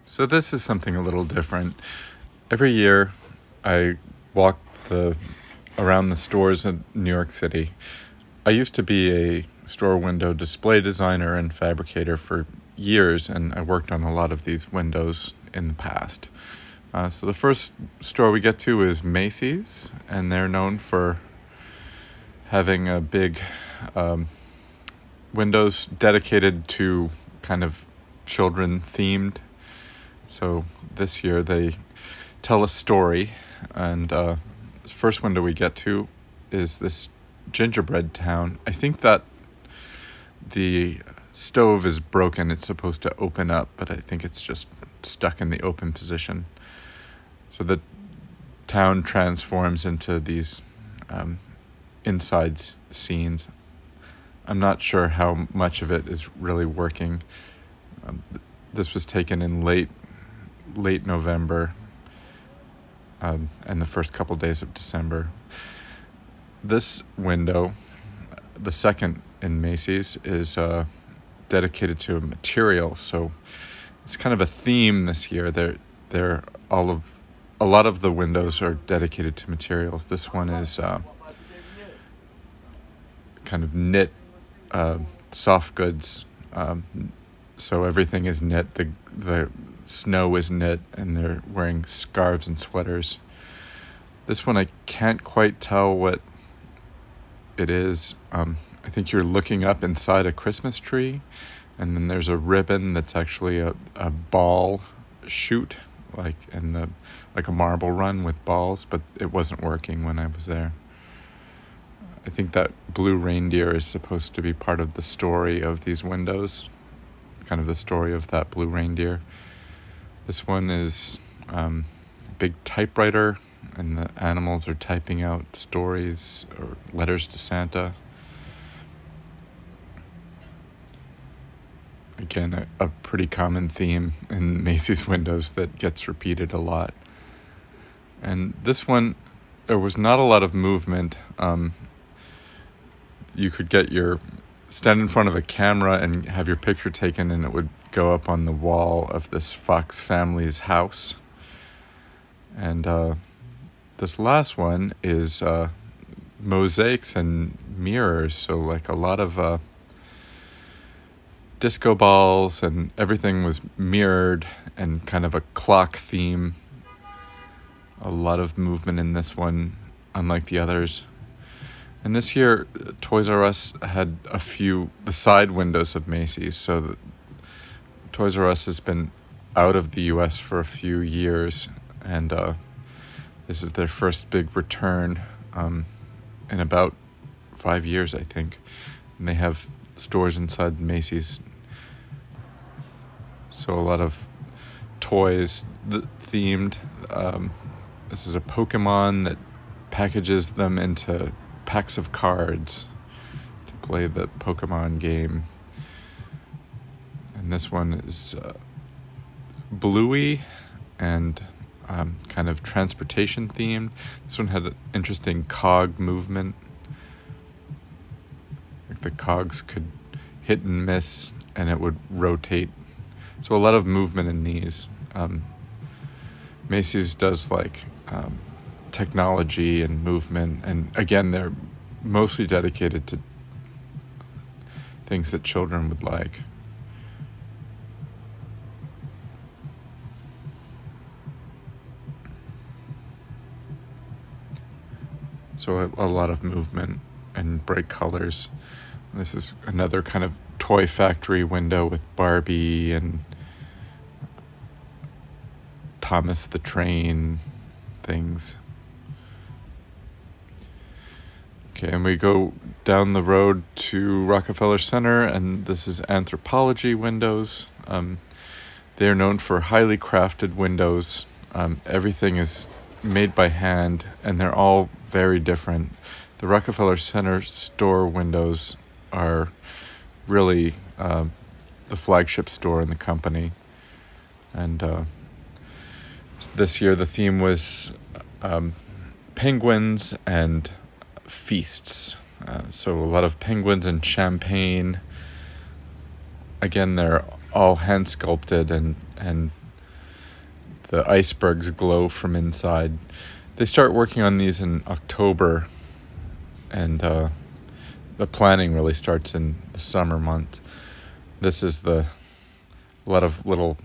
So this is something a little different. Every year I walk around the stores in New York City. I used to be a store window display designer and fabricator for years, and I worked on a lot of these windows in the past. So the first store we get to is Macy's, and they're known for having a big windows dedicated to kind of children themed. So this year they tell a story, and the first window we get to is this gingerbread town. I think that the stove is broken. It's supposed to open up, but I think it's just stuck in the open position. So the town transforms into these inside scenes. I'm not sure how much of it is really working. This was taken in late November and the first couple days of December. This window, the second in Macy's, is dedicated to a material. So it's kind of a theme this year. A lot of the windows are dedicated to materials. This one is kind of knit, soft goods. So everything is knit. The snow is knit, and they're wearing scarves and sweaters. This one I can't quite tell what it is. I think you're looking up inside a Christmas tree, and then there's a ribbon that's actually a ball shoot, like a marble run with balls, but it wasn't working when I was there. I think that blue reindeer is supposed to be part of the story of these windows, kind of the story of that blue reindeer. This one is a big typewriter, and the animals are typing out stories or letters to Santa. Again, a pretty common theme in Macy's windows that gets repeated a lot. And this one, there was not a lot of movement. You could stand in front of a camera and have your picture taken, and it would go up on the wall of this Fox family's house. And this last one is mosaics and mirrors, so like a lot of disco balls, and everything was mirrored and kind of a clock theme. A lot of movement in this one, unlike the others. And this year, Toys R Us had the side windows of Macy's. So Toys R Us has been out of the U.S. for a few years, and this is their first big return in about 5 years, I think. And they have stores inside Macy's. So a lot of toys themed. This is a Pokemon that packages them into packs of cards to play the Pokemon game. And this one is bluey and kind of transportation themed. This one had an interesting cog movement. Like the cogs could hit and miss, and it would rotate. So a lot of movement in these. Macy's does like technology and movement, and again, they're mostly dedicated to things that children would like. So a lot of movement and bright colors. This is another kind of toy factory window with Barbie and Thomas the Train things. Okay, and we go down the road to Rockefeller Center, and this is Anthropology windows. They are known for highly crafted windows. Everything is made by hand, and they're all very different. The Rockefeller Center store windows are really the flagship store in the company. And this year the theme was penguins and feasts. So a lot of penguins and champagne. Again, they're all hand sculpted and the icebergs glow from inside. They start working on these in October, and the planning really starts in the summer months. This is a lot of little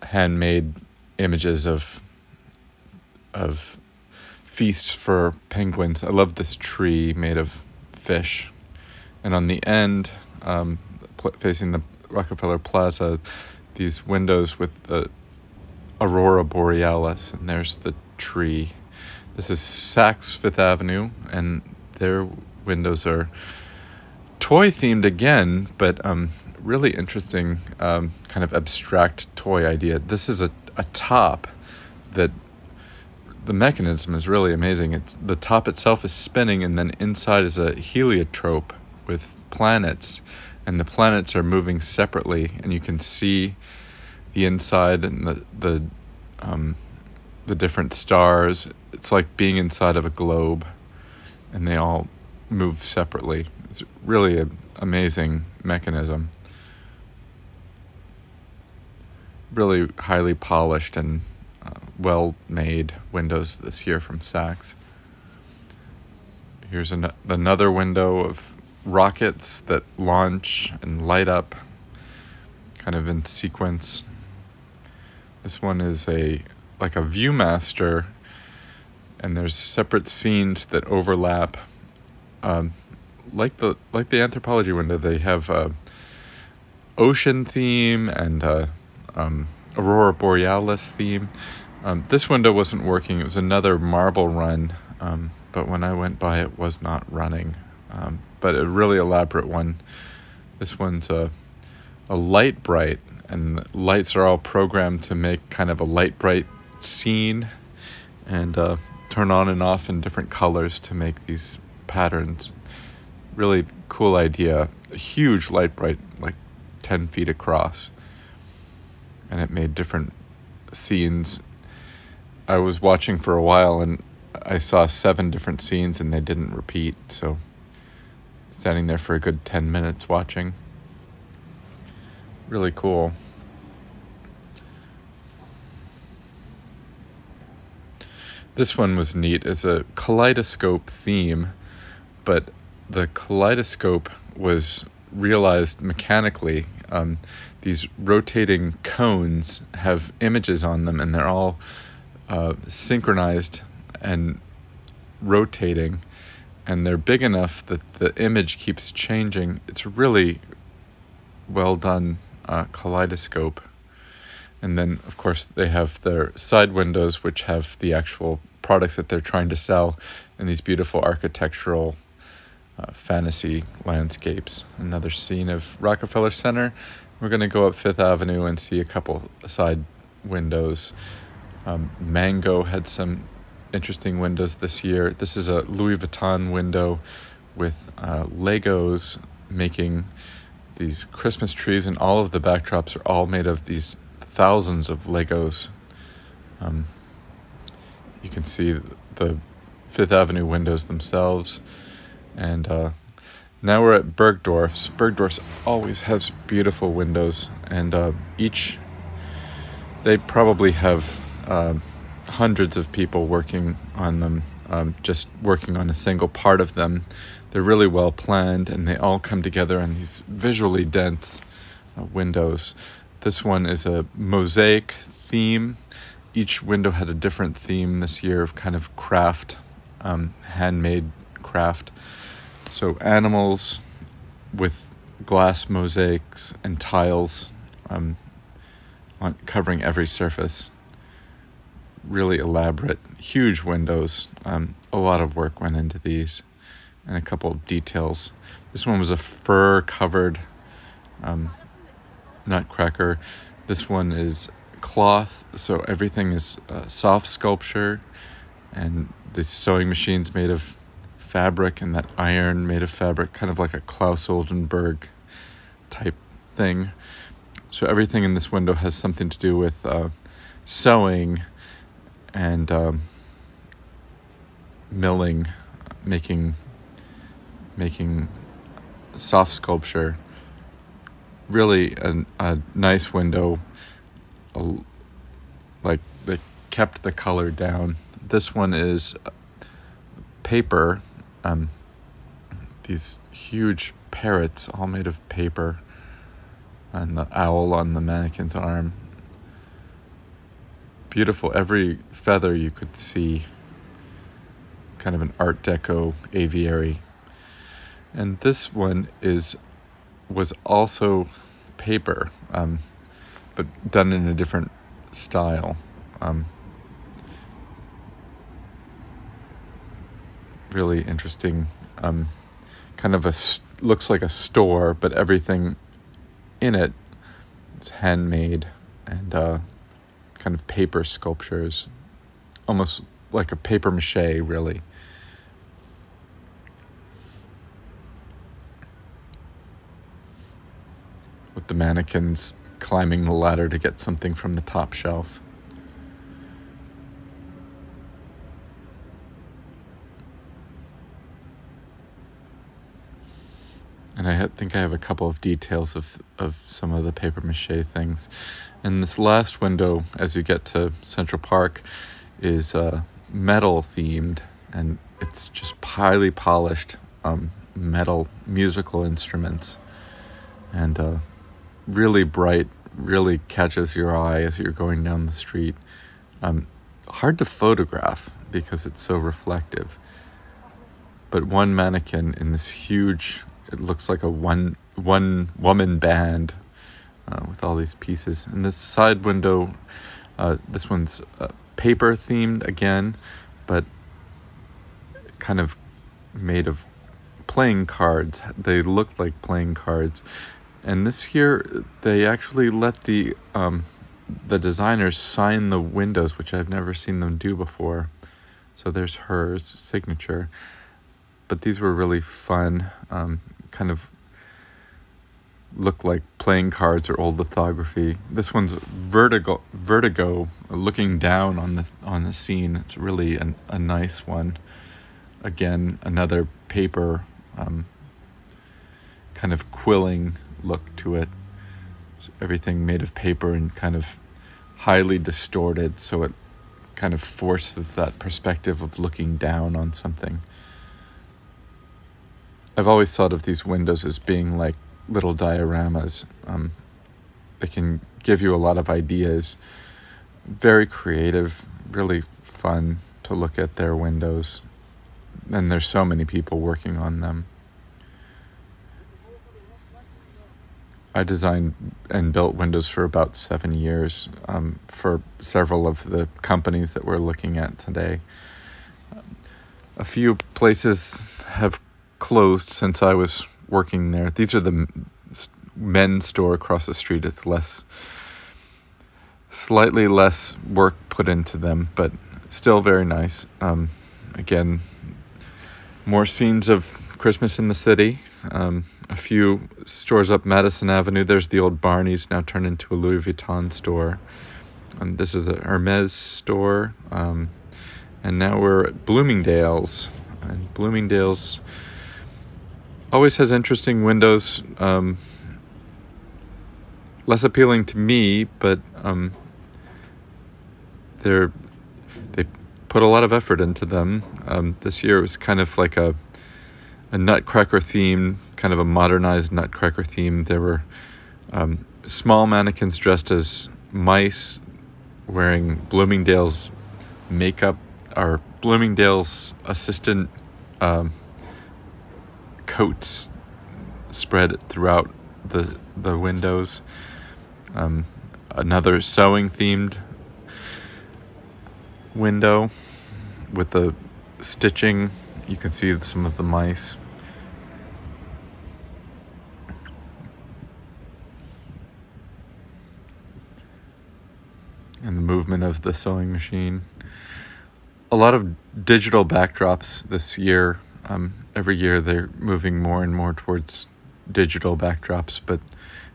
handmade images of feasts for penguins. I love this tree made of fish. And on the end, facing the Rockefeller Plaza, these windows with the Aurora Borealis, and there's the tree. This is Saks Fifth Avenue, and their windows are toy themed again, but really interesting kind of abstract toy idea. This is a top that the mechanism is really amazing. It's the top itself is spinning, and then inside is a heliotrope with planets, and the planets are moving separately, and you can see the inside and the different stars. It's like being inside of a globe, and they all move separately. It's really an amazing mechanism. Really highly polished and well-made windows this year from Saks. Here's another window of rockets that launch and light up kind of in sequence. This one is like a Viewmaster, and there's separate scenes that overlap. Like the anthropology window, they have a ocean theme and Aurora Borealis theme. This window wasn't working. It was another marble run, but when I went by, it was not running. But a really elaborate one. This one's a light bright, and the lights are all programmed to make kind of a light bright scene and turn on and off in different colors to make these patterns. Really cool idea. A huge light bright, like 10 feet across, and it made different scenes. I was watching for a while, and I saw 7 different scenes, and they didn't repeat, so standing there for a good 10 minutes watching. Really cool. This one was neat. It's a kaleidoscope theme, but the kaleidoscope was realized mechanically. These rotating cones have images on them, and they're all synchronized and rotating, and they're big enough that the image keeps changing. It's really well done kaleidoscope. And then, of course, they have their side windows, which have the actual products that they're trying to sell, and these beautiful architectural fantasy landscapes. Another scene of Rockefeller Center. We're going to go up Fifth Avenue and see a couple side windows. Mango had some interesting windows this year. This is a Louis Vuitton window with Legos making these Christmas trees, and all of the backdrops are all made of these thousands of Legos. You can see the Fifth Avenue windows themselves. And now we're at Bergdorf's. Bergdorf's always has beautiful windows, and they probably have hundreds of people working on them, just working on a single part of them. They're really well planned, and they all come together in these visually dense windows. This one is a mosaic theme. Each window had a different theme this year of kind of craft, handmade craft. So animals with glass mosaics and tiles covering every surface. Really elaborate, huge windows. A lot of work went into these, and a couple of details. This one was a fur-covered nutcracker. This one is cloth, so everything is soft sculpture, and the sewing machine's made of fabric, and that iron made of fabric, kind of like a Klaus Oldenburg type thing. So everything in this window has something to do with sewing and milling, making soft sculpture. Really a nice window, like they kept the color down. This one is paper, these huge parrots all made of paper, and the owl on the mannequin's arm. Beautiful, every feather you could see, kind of an Art Deco aviary. And this one was also paper, but done in a different style. Really interesting. Kind of looks like a store, but everything in it is handmade and kind of paper sculptures, almost like a paper mache, really. With the mannequins climbing the ladder to get something from the top shelf. And I think I have a couple of details of some of the paper mache things. And this last window, as you get to Central Park, is metal themed, and it's just highly polished metal musical instruments, and really bright, really catches your eye as you're going down the street. Hard to photograph because it's so reflective. But one mannequin in this huge, it looks like a one woman band with all these pieces. And this side window, this one's paper themed again, but kind of made of playing cards. They look like playing cards. And this year, they actually let the designers sign the windows, which I've never seen them do before. So there's her signature. But these were really fun, kind of look like playing cards or old lithography. This one's vertigo looking down on the scene. It's really a nice one. Again, another paper kind of quilling look to it. Everything made of paper and kind of highly distorted, so it kind of forces that perspective of looking down on something. I've always thought of these windows as being like little dioramas. They can give you a lot of ideas. Very creative, really fun to look at their windows. And there's so many people working on them. I designed and built windows for about 7 years for several of the companies that we're looking at today. A few places have closed since I was working there. These are the men's store across the street. It's slightly less work put into them, but still very nice. Again, more scenes of Christmas in the city. A few stores up Madison Avenue. There's the old Barney's, now turned into a Louis Vuitton store. This is a Hermes store. And now we're at Bloomingdale's. And Bloomingdale's always has interesting windows. Less appealing to me, but they put a lot of effort into them. This year it was kind of like a Nutcracker theme, kind of a modernized Nutcracker theme. There were small mannequins dressed as mice wearing Bloomingdale's makeup, or Bloomingdale's assistant coats spread throughout the windows. Another sewing themed window with the stitching. You can see some of the mice. And the movement of the sewing machine. A lot of digital backdrops this year. Every year they're moving more and more towards digital backdrops, but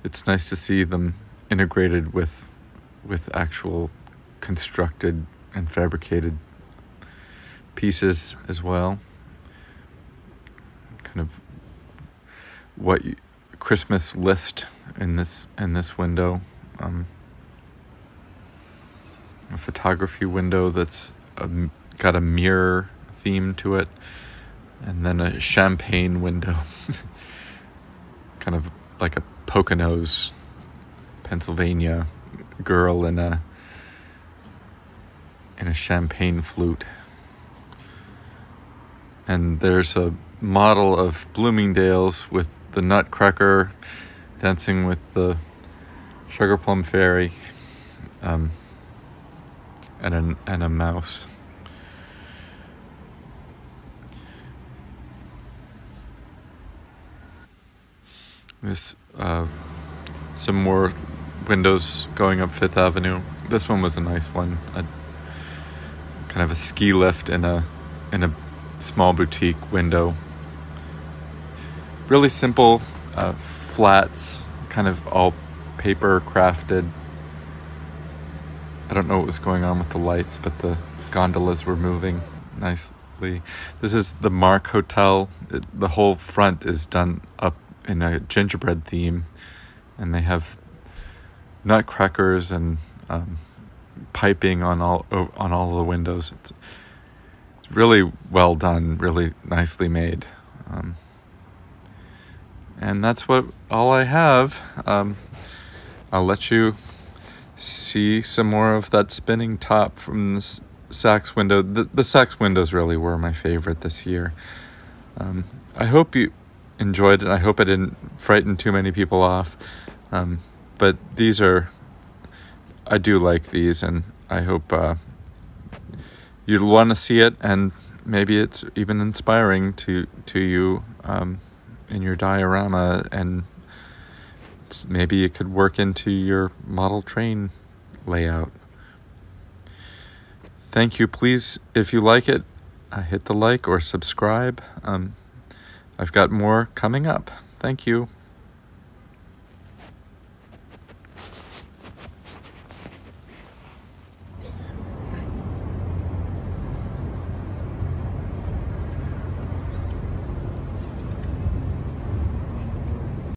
it's nice to see them integrated with actual constructed and fabricated pieces as well. Kind of what Christmas list in this window. a photography window that's got a mirror theme to it, and then a champagne window, kind of like a Poconos, Pennsylvania girl in a champagne flute. And there's a model of Bloomingdale's with the Nutcracker dancing with the Sugar Plum Fairy, and a mouse. This some more windows going up Fifth Avenue. This one was a nice one. Kind of a ski lift in a small boutique window. Really simple flats, kind of all paper crafted. I don't know what was going on with the lights, but the gondolas were moving nicely. This is the Mark Hotel. The whole front is done up in a gingerbread theme, and they have nutcrackers and piping on all the windows. It's really well done, really nicely made. And that's all I have. I'll let you see some more of that spinning top from the Saks window. The Saks windows really were my favorite this year. I hope you enjoyed it. I hope I didn't frighten too many people off. But I do like these, and I hope you'll want to see it, and maybe it's even inspiring to you in your diorama, and maybe it could work into your model train layout. Thank you. Please, if you like it, hit the like or subscribe. I've got more coming up. Thank you.